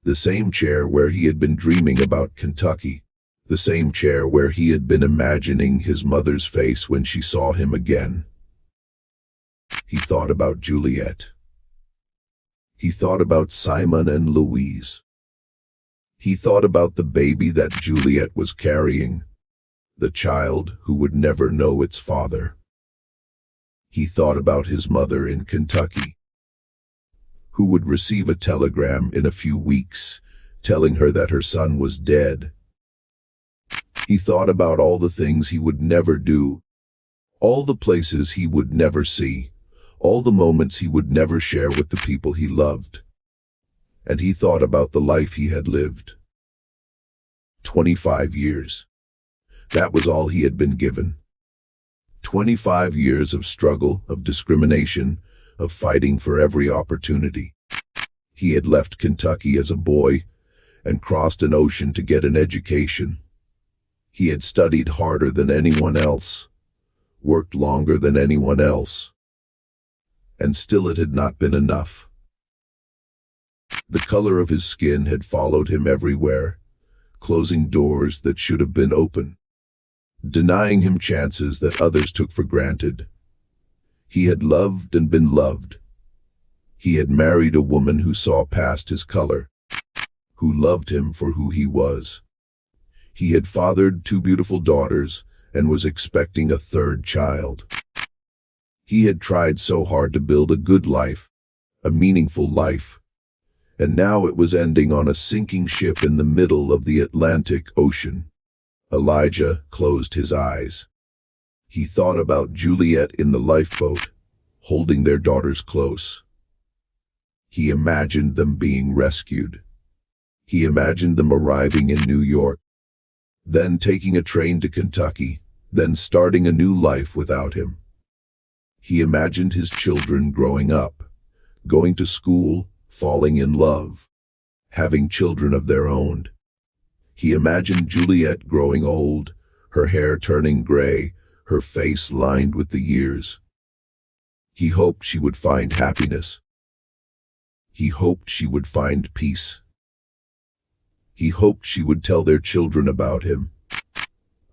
The same chair where he had been dreaming about Kentucky. The same chair where he had been imagining his mother's face when she saw him again. He thought about Juliet. He thought about Simon and Louise. He thought about the baby that Juliet was carrying, the child who would never know its father. He thought about his mother in Kentucky, who would receive a telegram in a few weeks telling her that her son was dead. He thought about all the things he would never do, all the places he would never see, all the moments he would never share with the people he loved. And he thought about the life he had lived. 25 years. That was all he had been given. 25 years of struggle, of discrimination, of fighting for every opportunity. He had left Kentucky as a boy and crossed an ocean to get an education. He had studied harder than anyone else, worked longer than anyone else, and still it had not been enough. The color of his skin had followed him everywhere, closing doors that should have been open, denying him chances that others took for granted. He had loved and been loved. He had married a woman who saw past his color, who loved him for who he was. He had fathered 2 beautiful daughters and was expecting a 3rd child. He had tried so hard to build a good life, a meaningful life, and now it was ending on a sinking ship in the middle of the Atlantic Ocean. Elijah closed his eyes. He thought about Juliet in the lifeboat, holding their daughters close. He imagined them being rescued. He imagined them arriving in New York, then taking a train to Kentucky, then starting a new life without him. He imagined his children growing up, going to school, falling in love, having children of their own. He imagined Juliet growing old, her hair turning gray, her face lined with the years. He hoped she would find happiness. He hoped she would find peace. He hoped she would tell their children about him,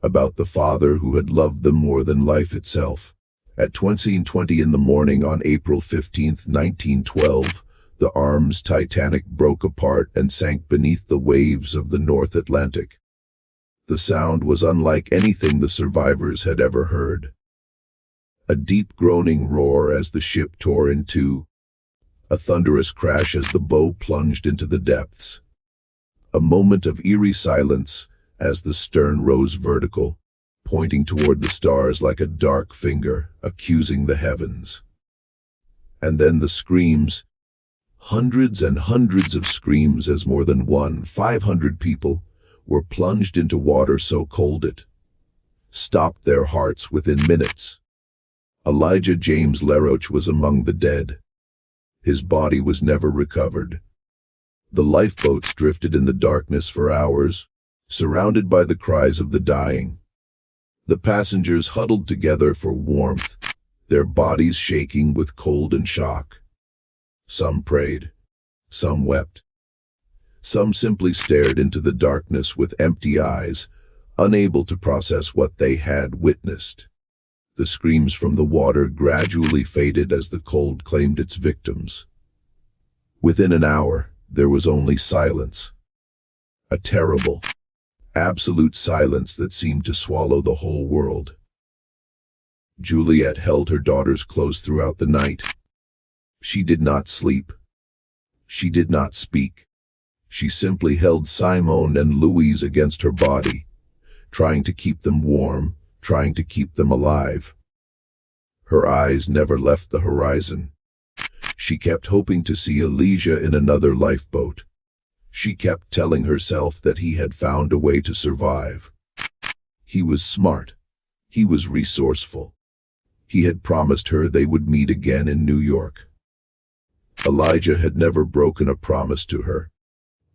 about the father who had loved them more than life itself. At 20:20 in the morning on April 15, 1912, the RMS Titanic broke apart and sank beneath the waves of the North Atlantic. The sound was unlike anything the survivors had ever heard. A deep groaning roar as the ship tore in two, a thunderous crash as the bow plunged into the depths, a moment of eerie silence as the stern rose vertical, pointing toward the stars like a dark finger accusing the heavens. And then the screams, hundreds and hundreds of screams as more than 500 people were plunged into water so cold it stopped their hearts within minutes. Elijah James Laroche was among the dead. His body was never recovered. The lifeboats drifted in the darkness for hours, surrounded by the cries of the dying. The passengers huddled together for warmth, their bodies shaking with cold and shock. Some prayed, some wept. Some simply stared into the darkness with empty eyes, unable to process what they had witnessed. The screams from the water gradually faded as the cold claimed its victims. Within an hour, there was only silence. A terrible, absolute silence that seemed to swallow the whole world. Juliet held her daughters close throughout the night. She did not sleep. She did not speak. She simply held Simone and Louise against her body, trying to keep them warm, trying to keep them alive. Her eyes never left the horizon. She kept hoping to see Elijah in another lifeboat. She kept telling herself that he had found a way to survive. He was smart. He was resourceful. He had promised her they would meet again in New York. Elijah had never broken a promise to her.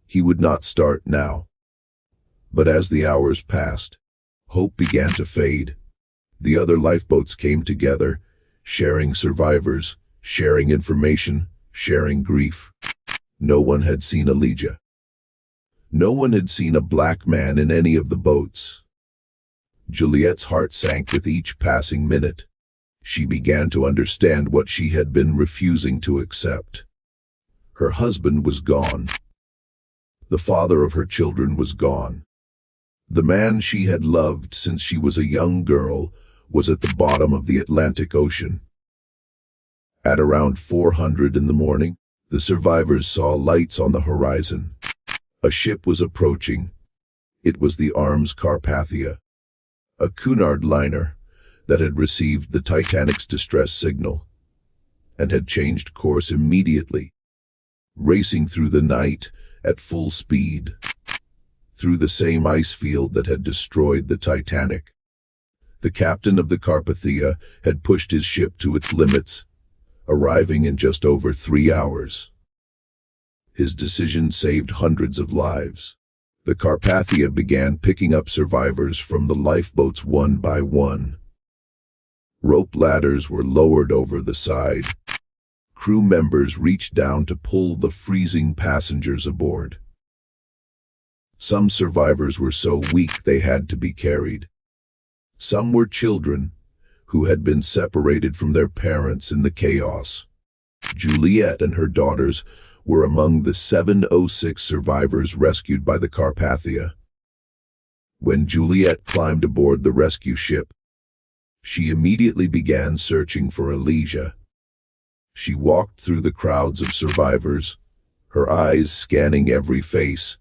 He would not start now. But as the hours passed, hope began to fade. The other lifeboats came together, sharing survivors, sharing information, sharing grief. No one had seen Elijah. No one had seen a black man in any of the boats. Juliet's heart sank with each passing minute. She began to understand what she had been refusing to accept. Her husband was gone. The father of her children was gone. The man she had loved since she was a young girl was at the bottom of the Atlantic Ocean. At around 4:00 in the morning, the survivors saw lights on the horizon. A ship was approaching. It was the RMS Carpathia, a Cunard liner that had received the Titanic's distress signal and had changed course immediately, racing through the night at full speed, through the same ice field that had destroyed the Titanic. The captain of the Carpathia had pushed his ship to its limits, arriving in just over 3 hours. His decision saved hundreds of lives. The Carpathia began picking up survivors from the lifeboats one by one. Rope ladders were lowered over the side. Crew members reached down to pull the freezing passengers aboard. Some survivors were so weak they had to be carried. Some were children who had been separated from their parents in the chaos. Juliet and her daughters were among the 706 survivors rescued by the Carpathia. When Juliet climbed aboard the rescue ship, she immediately began searching for Elijah. She walked through the crowds of survivors, her eyes scanning every face,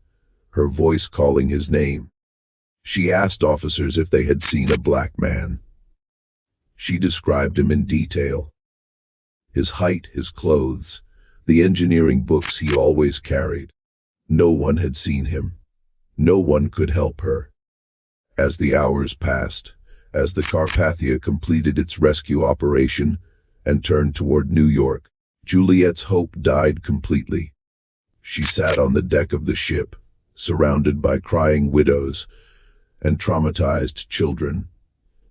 her voice calling his name. She asked officers if they had seen a black man. She described him in detail. His height, his clothes, the engineering books he always carried. No one had seen him. No one could help her. As the hours passed, as the Carpathia completed its rescue operation and turned toward New York, Juliet's hope died completely. She sat on the deck of the ship, surrounded by crying widows and traumatized children,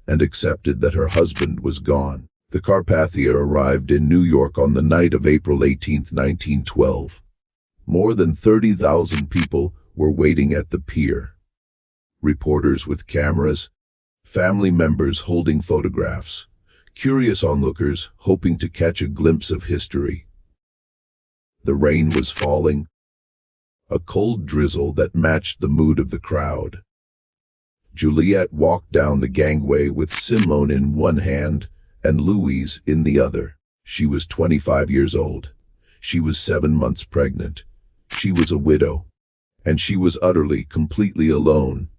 and accepted that her husband was gone. The Carpathia arrived in New York on the night of April 18, 1912. More than 30,000 people were waiting at the pier. Reporters with cameras, family members holding photographs, curious onlookers hoping to catch a glimpse of history. The rain was falling, a cold drizzle that matched the mood of the crowd. Juliet walked down the gangway with Simone in one hand and Louise in the other. She was 25 years old. She was 7 months pregnant. She was a widow. And she was utterly, completely alone.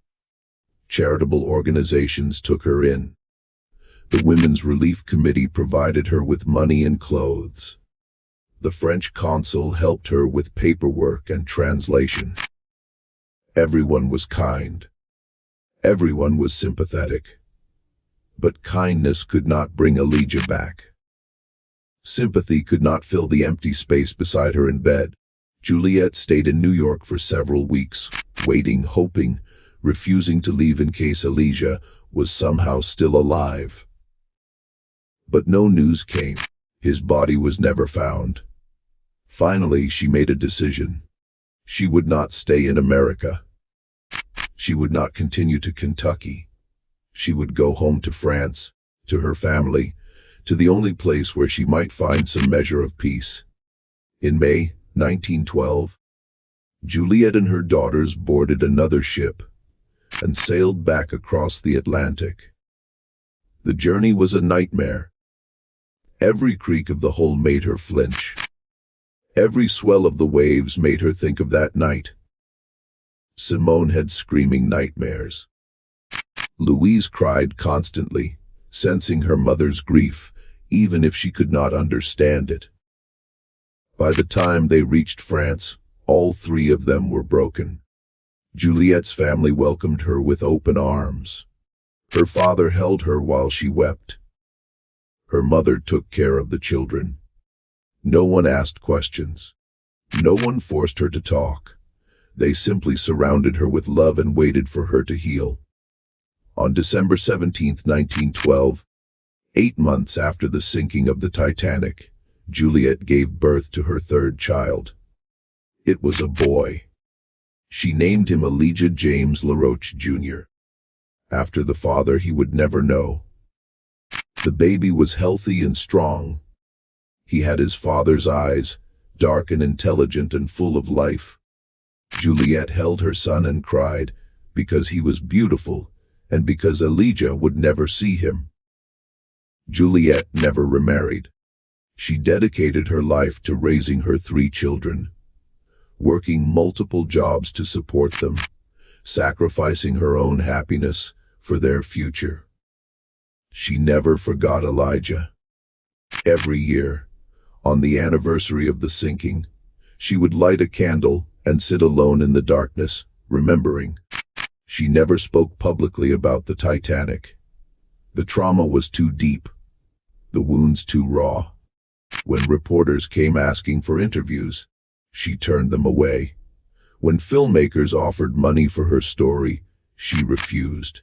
Charitable organizations took her in. The Women's Relief Committee provided her with money and clothes. The French consul helped her with paperwork and translation. Everyone was kind. Everyone was sympathetic. But kindness could not bring Elijah back. Sympathy could not fill the empty space beside her in bed. Juliet stayed in New York for several weeks, waiting, hoping, refusing to leave in case Elijah was somehow still alive. But no news came. His body was never found. Finally, she made a decision. She would not stay in America. She would not continue to Kentucky. She would go home to France, to her family, to the only place where she might find some measure of peace. In May 1912, Juliet and her daughters boarded another ship and sailed back across the Atlantic. The journey was a nightmare. Every creak of the hull made her flinch. Every swell of the waves made her think of that night. Simone had screaming nightmares. Louise cried constantly, sensing her mother's grief, even if she could not understand it. By the time they reached France, all 3 of them were broken. Juliet's family welcomed her with open arms. Her father held her while she wept. Her mother took care of the children. No one asked questions. No one forced her to talk. They simply surrounded her with love and waited for her to heal. On December 17, 1912, 8 months after the sinking of the Titanic, Juliet gave birth to her 3rd child. It was a boy. She named him Elijah James Laroche, Jr. After the father he would never know. The baby was healthy and strong. He had his father's eyes, dark and intelligent and full of life. Juliet held her son and cried, because he was beautiful, and because Elijah would never see him. Juliet never remarried. She dedicated her life to raising her 3 children, working multiple jobs to support them, sacrificing her own happiness for their future. She never forgot Elijah. Every year, on the anniversary of the sinking, she would light a candle and sit alone in the darkness, remembering. She never spoke publicly about the Titanic. The trauma was too deep, the wounds too raw. When reporters came asking for interviews, she turned them away. When filmmakers offered money for her story, she refused.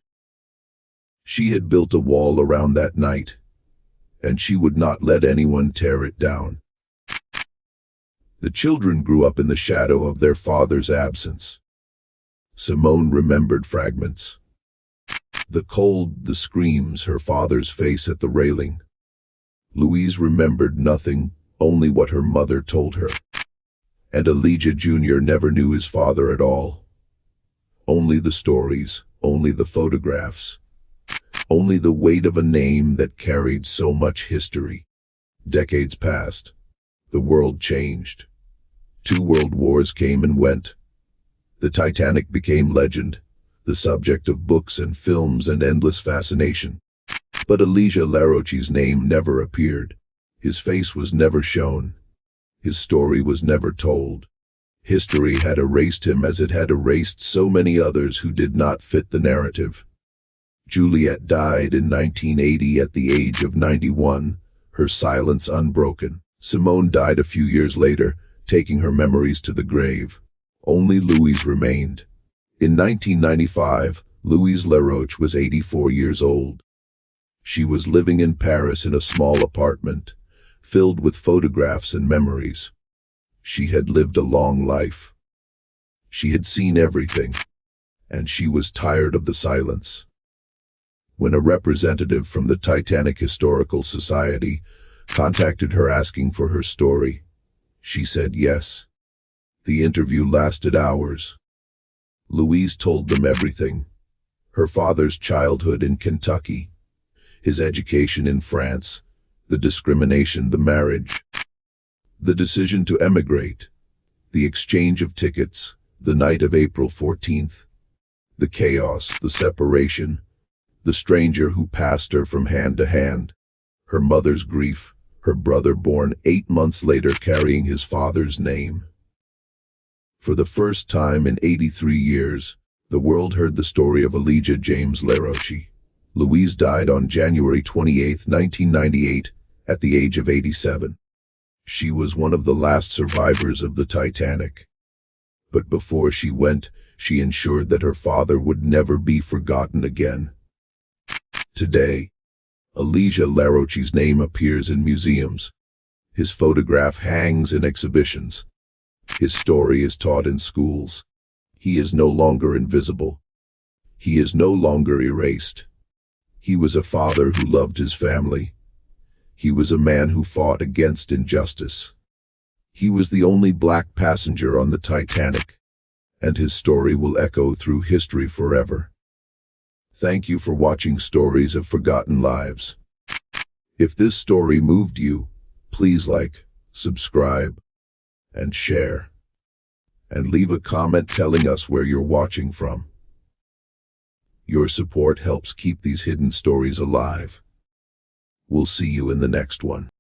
She had built a wall around that night, and she would not let anyone tear it down. The children grew up in the shadow of their father's absence. Simone remembered fragments. The cold, the screams, her father's face at the railing. Louise remembered nothing, only what her mother told her. And Elijah Jr. never knew his father at all. Only the stories, only the photographs, only the weight of a name that carried so much history. Decades passed. The world changed. 2 world wars came and went. The Titanic became legend, the subject of books and films and endless fascination. But Elijah Laroche's name never appeared. His face was never shown. His story was never told. History had erased him as it had erased so many others who did not fit the narrative. Juliet died in 1980 at the age of 91, her silence unbroken. Simone died a few years later, taking her memories to the grave. Only Louise remained. In 1995, Louise Laroche was 84 years old. She was living in Paris in a small apartment, filled with photographs and memories. She had lived a long life. She had seen everything, and she was tired of the silence. When a representative from the Titanic Historical Society contacted her asking for her story, she said yes. The interview lasted hours. Louise told them everything. Her father's childhood in Kentucky, his education in France, the discrimination, the marriage, the decision to emigrate, the exchange of tickets, the night of April 14th, the chaos, the separation, the stranger who passed her from hand to hand, her mother's grief, her brother born 8 months later carrying his father's name. For the first time in 83 years, the world heard the story of Elijah James Laroche. Louise died on January 28, 1998, at the age of 87. She was one of the last survivors of the Titanic. But before she went, she ensured that her father would never be forgotten again. Today, Elijah Laroche's name appears in museums. His photograph hangs in exhibitions. His story is taught in schools. He is no longer invisible. He is no longer erased. He was a father who loved his family. He was a man who fought against injustice. He was the only black passenger on the Titanic, and his story will echo through history forever. Thank you for watching Stories of Forgotten Lives. If this story moved you, please like, subscribe, and share. And leave a comment telling us where you're watching from. Your support helps keep these hidden stories alive. We'll see you in the next one.